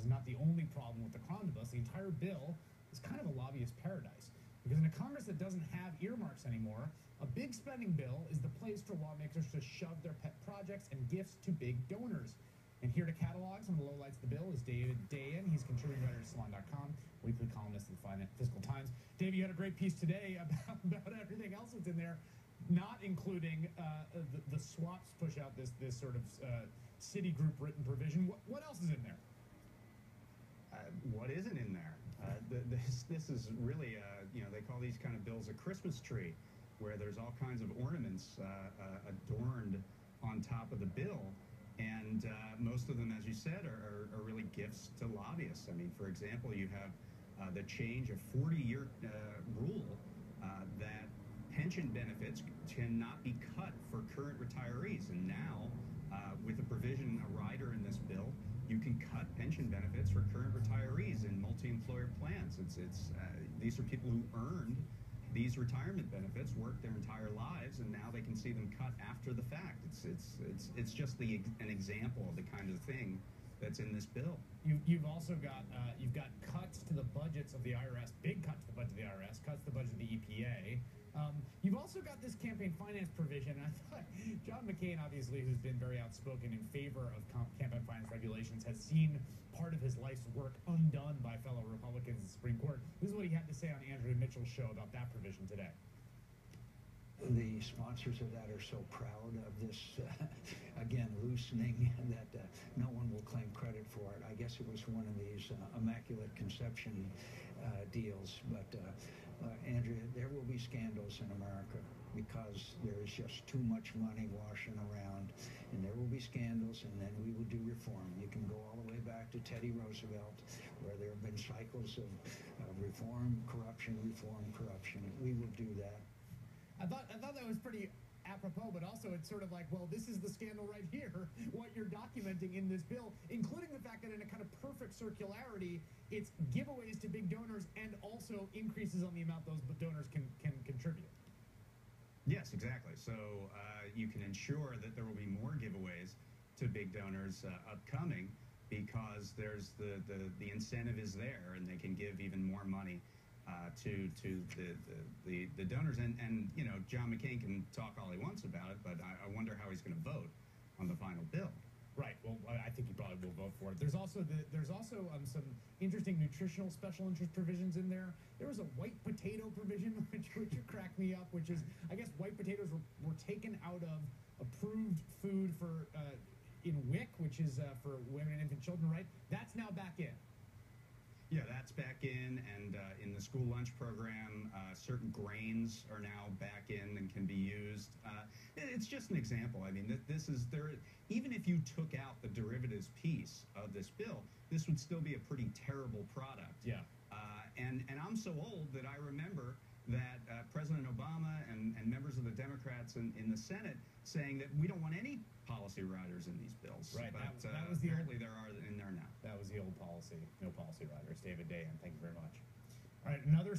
not the only problem with the omnibus. The entire bill is kind of a lobbyist paradise. Because in a Congress that doesn't have earmarks anymore, a big spending bill is the place for lawmakers to shove their pet projects and gifts to big donors. And here to catalog some of the lowlights of the bill is Dayen. He's contributing writer at Salon.com, weekly columnist at the Fiscal Times. Dave, you had a great piece today about everything else that's in there, not including the swaps push out this sort of Citigroup written provision. What else is in there? What isn't in there? This is really, they call these kind of bills a Christmas tree, where there's all kinds of ornaments adorned on top of the bill. And most of them, as you said, are really gifts to lobbyists. I mean, for example, you have the change of 40-year rule that pension benefits cannot be cut for current retirees. And now, with a provision, a rider in this bill, you can cut pension benefits for current retirees in multi-employer plans. These are people who earned these retirement benefits, worked their entire lives, and now they can see them cut after the fact. It's just an example of the kind of thing that's in this bill. You've also got cuts to the budgets of the IRS, big cuts to the budget of the IRS, cuts to the budget of the EPA. You've also got this campaign finance provision. I thought John McCain, obviously, who's been very outspoken in favor of campaign finance regulations, has seen part of his life's work undone by fellow Republicans in the Supreme Court. This is what he had to say on Andrew Mitchell's show about that provision today. The sponsors of that are so proud of this, again, loosening that no one will claim credit for it. I guess it was one of these immaculate conception deals. But, Andrea, there will be scandals in America because there is just too much money washing around. And there will be scandals, and then we will do reform. You can go all the way back to Teddy Roosevelt, where there have been cycles of reform, corruption, reform, corruption. We will do that. I thought that was pretty apropos, but also it's sort of like, well, this is the scandal right here, what you're documenting in this bill, including the fact that in a kind of perfect circularity, it's giveaways to big donors and also increases on the amount those donors can contribute. Yes, exactly. So you can ensure that there will be more giveaways to big donors upcoming because there's the incentive is there, and they can give even more money to the donors. And John McCain can talk all he wants about it, but I wonder how he's going to vote on the final bill. Right. Well, I think he probably will vote for it. There's also some interesting nutritional special interest provisions in there. There was a white potato provision, which cracked me up, which is, I guess, white potatoes were taken out of approved food for in WIC, which is for women and infant children, right? That's now back in. Yeah, that's back in, and in the school lunch program, certain grains are now back in and can be used. It's just an example. I mean, even if you took out the derivatives piece of this bill, this would still be a pretty terrible product. Yeah. And I'm so old that I remember that President Obama and members of the Democrats in the Senate saying that we don't want any policy riders in these bills. Right. But that was apparently there are in there now. That was the old policy. No policy riders. David Dayen, thank you very much. All right, another